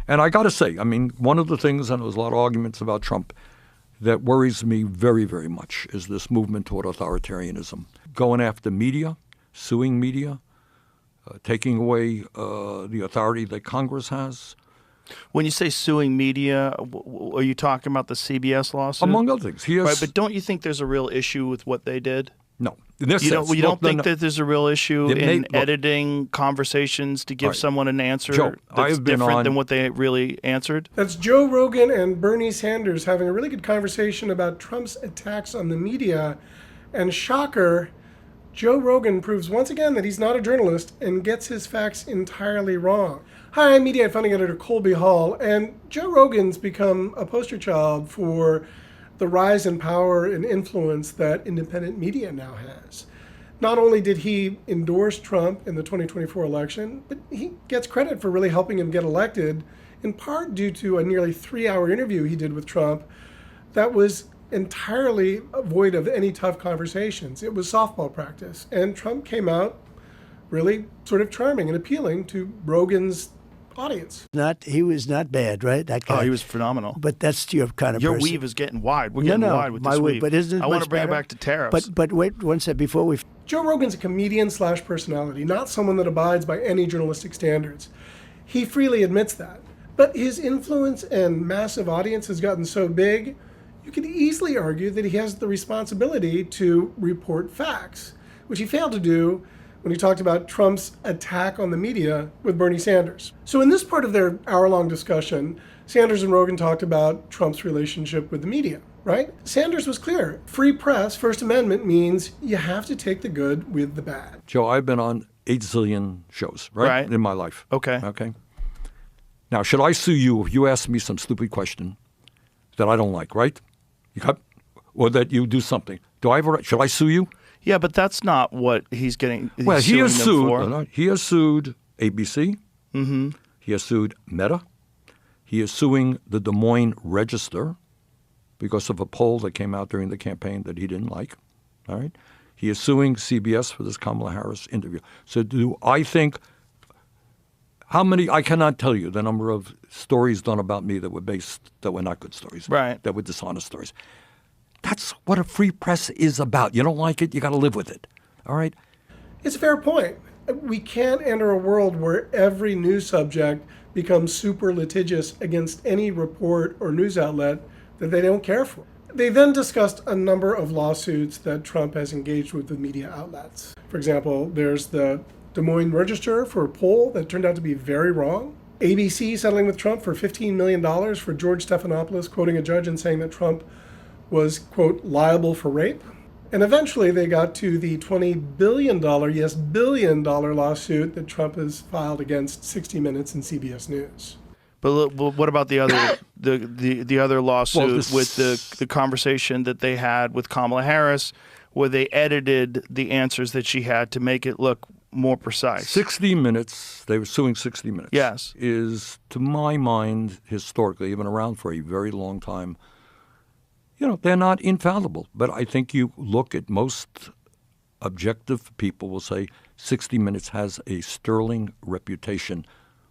And I got to say, I mean, one of the things, and there was a lot of arguments about Trump, that worries me very, very much is this movement toward authoritarianism. Going after media, suing media, taking away the authority that Congress has. When you say suing media, are you talking about the CBS lawsuit? Among other things. Right, but don't you think there's a real issue with what they did? No. You don't think that there's a real issue in editing conversations to give someone an answer that's different than what they really answered? That's Joe Rogan and Bernie Sanders having a really good conversation about Trump's attacks on the media. And shocker, Joe Rogan proves once again that he's not a journalist and gets his facts entirely wrong. Hi, I'm Mediaite founding editor Colby Hall, and Joe Rogan's become a poster child for the rise in power and influence that independent media now has. Not only did he endorse Trump in the 2024 election, but he gets credit for really helping him get elected, in part due to a nearly 3-hour interview he did with Trump that was entirely void of any tough conversations. It was softball practice, and Trump came out really sort of charming and appealing to Rogan's audience. He was not bad, right? That guy. Oh, he was phenomenal. But that's your kind of Your person. weave is getting wide. We're getting wide with this weave. But isn't it I want to bring better? it back to tariffs. But wait one second before we... Joe Rogan's a comedian/personality, not someone that abides by any journalistic standards. He freely admits that. But his influence and massive audience has gotten so big, you could easily argue that he has the responsibility to report facts, which he failed to do when he talked about Trump's attack on the media with Bernie Sanders. So in this part of their hour-long discussion, Sanders and Rogan talked about Trump's relationship with the media, right? Sanders was clear. Free press, First Amendment means you have to take the good with the bad. Joe, I've been on 8 zillion shows, right? In my life. Okay. Now, should I sue you if you ask me some stupid question that I don't like, right? Or that you do something? Should I sue you? Yeah, but that's not what he's getting. Well, he has sued. He has sued ABC. Mm-hmm. He has sued Meta. He is suing the Des Moines Register because of a poll that came out during the campaign that he didn't like. All right. He is suing CBS for this Kamala Harris interview. So do I think how many? I cannot tell you the number of stories done about me that were not good stories. Right. That were dishonest stories. That's what a free press is about. You don't like it, you got to live with it. All right? It's a fair point. We can't enter a world where every news subject becomes super litigious against any report or news outlet that they don't care for. They then discussed a number of lawsuits that Trump has engaged with the media outlets. For example, there's the Des Moines Register for a poll that turned out to be very wrong. ABC settling with Trump for $15 million for George Stephanopoulos quoting a judge and saying that Trump was, quote, liable for rape. And eventually they got to the $20 billion, yes, billion-dollar lawsuit that Trump has filed against 60 Minutes and CBS News. But what about the other the other lawsuit with the conversation that they had with Kamala Harris, where they edited the answers that she had to make it look more precise? 60 Minutes, they were suing 60 Minutes. Yes. Is, to my mind, historically, been around for a very long time. They're not infallible, but I think you look at most objective people will say 60 Minutes has a sterling reputation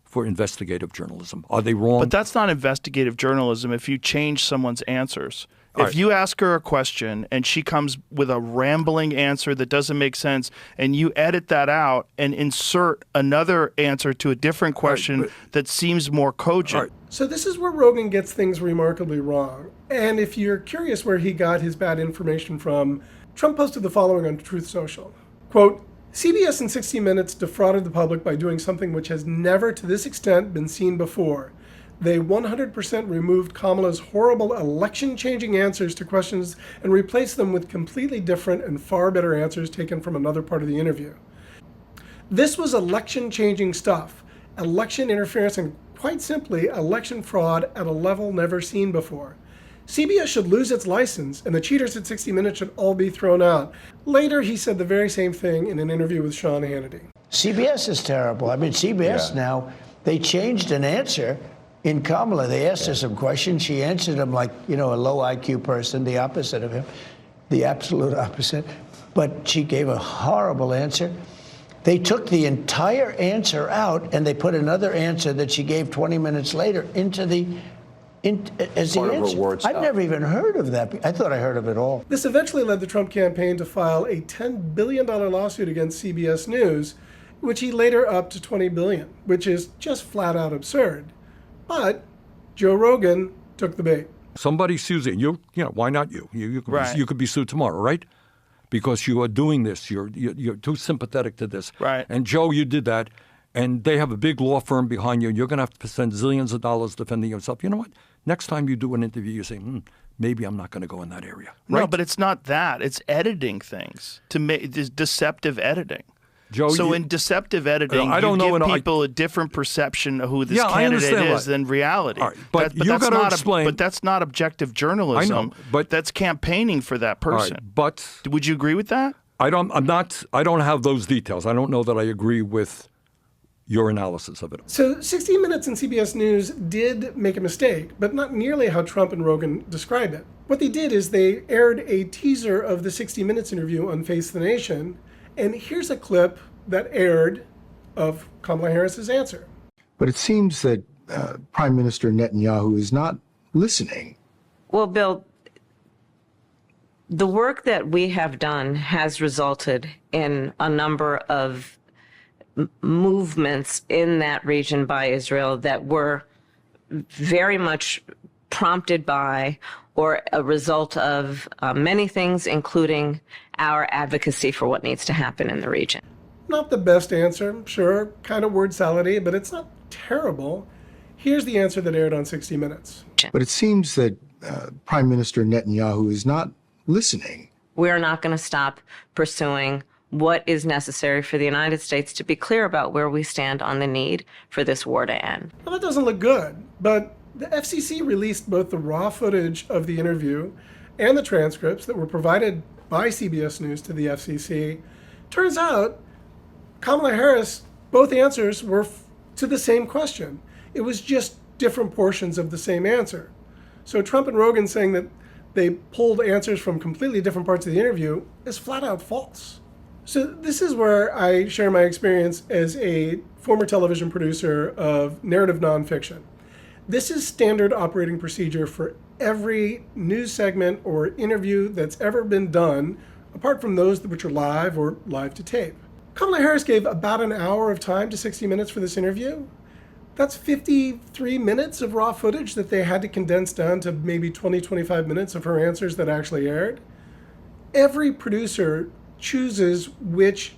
for investigative journalism. Are they wrong? But that's not investigative journalism if you change someone's answers. If you ask her a question and she comes with a rambling answer that doesn't make sense and you edit that out and insert another answer to a different question that seems more cogent. So this is where Rogan gets things remarkably wrong. And if you're curious where he got his bad information from, Trump posted the following on Truth Social. Quote, CBS and 60 Minutes defrauded the public by doing something which has never to this extent been seen before. They 100% removed Kamala's horrible election-changing answers to questions and replaced them with completely different and far better answers taken from another part of the interview. This was election-changing stuff, election interference, and quite simply, election fraud at a level never seen before. CBS should lose its license, and the cheaters at 60 Minutes should all be thrown out. Later, he said the very same thing in an interview with Sean Hannity. CBS is terrible. I mean, CBS now, they changed an answer in Kamala. They asked her some questions. She answered them like, a low IQ person, the opposite of him, the absolute opposite. But she gave a horrible answer. They took the entire answer out and they put another answer that she gave 20 minutes later into the as the Part of her answer. word I've stuff. never even heard of that. I thought I heard of it all. This eventually led the Trump campaign to file a $10 billion lawsuit against CBS News, which he later upped to $20 billion, which is just flat out absurd. But Joe Rogan took the bait. Somebody sues you. Why not you? Right. You could be sued tomorrow, right? Because you are doing this. You're too sympathetic to this. Right. And Joe, you did that. And they have a big law firm behind you. You're going to have to spend zillions of dollars defending yourself. You know what? Next time you do an interview, you say, maybe I'm not going to go in that area. Right? No, but it's not that. It's editing things to make this deceptive editing. Joe, So in deceptive editing, I don't you know, give and people a different perception of who this Yeah, I candidate understand is that. than reality. All right, but you that's gotta not explain- But that's not objective journalism. I know, but- that's campaigning for that All person. right, but Would you agree with that? I don't have those details. I don't know that I agree with your analysis of it. So 60 Minutes and CBS News did make a mistake, but not nearly how Trump and Rogan describe it. What they did is they aired a teaser of the 60 Minutes interview on Face the Nation, and here's a clip that aired of Kamala Harris's answer. But it seems that Prime Minister Netanyahu is not listening. Well, Bill, the work that we have done has resulted in a number of movements in that region by Israel that were very much prompted by or a result of many things, including our advocacy for what needs to happen in the region. Not the best answer, sure, kind of word salady, but it's not terrible. Here's the answer that aired on 60 Minutes. But it seems that Prime Minister Netanyahu is not listening. We're not going to stop pursuing what is necessary for the United States to be clear about where we stand on the need for this war to end. Well, that doesn't look good, but the FCC released both the raw footage of the interview and the transcripts that were provided by CBS News to the FCC. Turns out, Kamala Harris, both answers were to the same question. It was just different portions of the same answer. So Trump and Rogan saying that they pulled answers from completely different parts of the interview is flat out false. So this is where I share my experience as a former television producer of narrative nonfiction. This is standard operating procedure for every news segment or interview that's ever been done, apart from those which are live or live to tape. Kamala Harris gave about an hour of time to 60 Minutes for this interview. That's 53 minutes of raw footage that they had to condense down to maybe 20, 25 minutes of her answers that actually aired. Every producer chooses which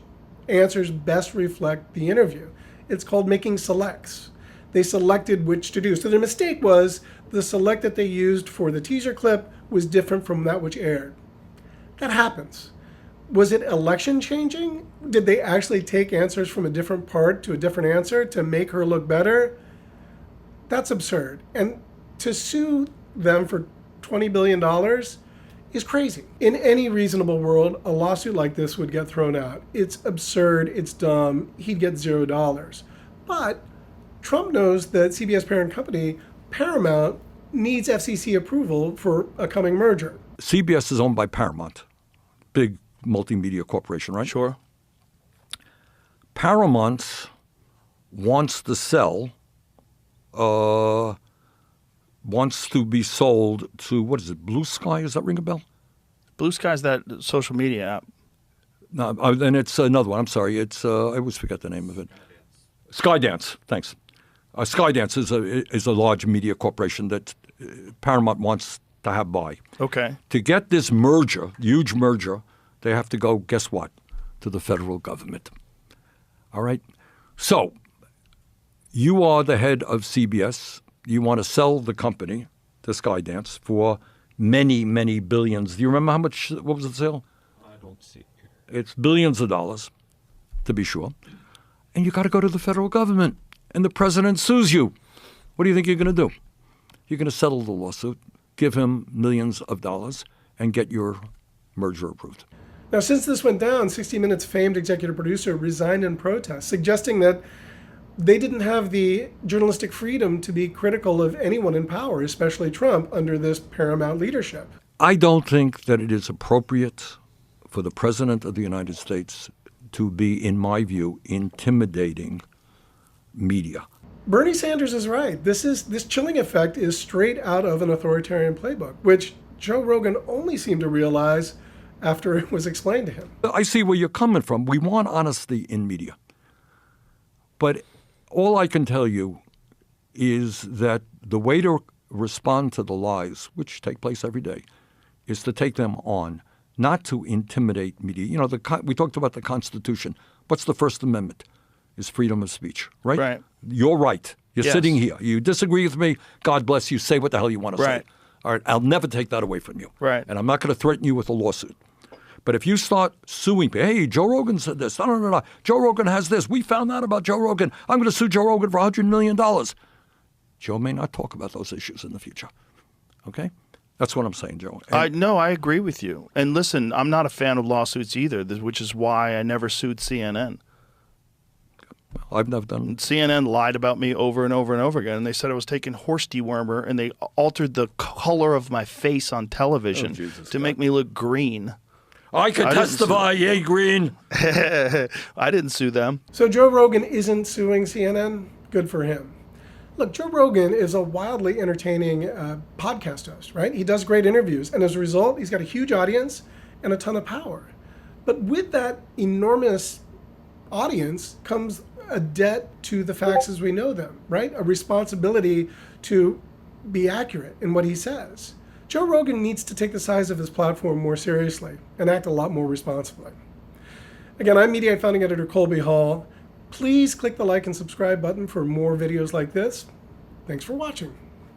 answers best reflect the interview. It's called making selects. They selected which to do. So their mistake was the select that they used for the teaser clip was different from that which aired. That happens. Was it election changing? Did they actually take answers from a different part to a different answer to make her look better? That's absurd. And to sue them for $20 billion is crazy. In any reasonable world, a lawsuit like this would get thrown out. It's absurd, it's dumb, he'd get $0. But Trump knows that CBS parent company, Paramount, needs FCC approval for a coming merger. CBS is owned by Paramount, big multimedia corporation, right? Sure. Paramount wants to sell, wants to be sold to, what is it, Blue Sky? Does that ring a bell? Blue Sky's that social media app. No, and it's another one. I'm sorry. It's I always forget the name of it. Skydance. Thanks. Skydance is a large media corporation that Paramount wants to have buy. Okay. To get this merger, huge merger, they have to go, guess what, to the federal government. All right? So you are the head of CBS. You want to sell the company to Skydance for many, many billions. Do you remember how much, what was the sale? I don't see. It's billions of dollars, to be sure. And you got to go to the federal government. And the president sues you. What do you think you're going to do? You're going to settle the lawsuit, give him millions of dollars, and get your merger approved. Now, since this went down, 60 Minutes famed executive producer resigned in protest, suggesting that they didn't have the journalistic freedom to be critical of anyone in power, especially Trump, under this Paramount leadership. I don't think that it is appropriate for the President of the United States to be, in my view, intimidating media. Bernie Sanders is right. This chilling effect is straight out of an authoritarian playbook, which Joe Rogan only seemed to realize after it was explained to him. I see where you're coming from. We want honesty in media. But all I can tell you is that the way to respond to the lies, which take place every day, is to take them on, not to intimidate media. You know, we talked about the Constitution. What's the First Amendment? Is freedom of speech, right? Right. You're right. You're Yes. sitting here. You disagree with me. God bless you. Say what the hell you want to Right. say. All right. I'll never take that away from you. Right. And I'm not going to threaten you with a lawsuit. But if you start suing me, hey, Joe Rogan said this. No. Joe Rogan has this. We found out about Joe Rogan. I'm going to sue Joe Rogan for $100 million. Joe may not talk about those issues in the future. Okay? That's what I'm saying, Joe. No, I agree with you. And listen, I'm not a fan of lawsuits either, which is why I never sued CNN. I've never done. CNN lied about me over and over and over again, and they said I was taking horse dewormer, and they altered the color of my face on television to make me look green. I could testify, yay, Green. I didn't sue them. So Joe Rogan isn't suing CNN? Good for him. Look, Joe Rogan is a wildly entertaining podcast host, right? He does great interviews, and as a result, he's got a huge audience and a ton of power. But with that enormous audience comes a debt to the facts as we know them, right? A responsibility to be accurate in what he says. Joe Rogan needs to take the size of his platform more seriously and act a lot more responsibly. Again, I'm Mediaite founding editor Colby Hall. Please click the like and subscribe button for more videos like this. Thanks for watching.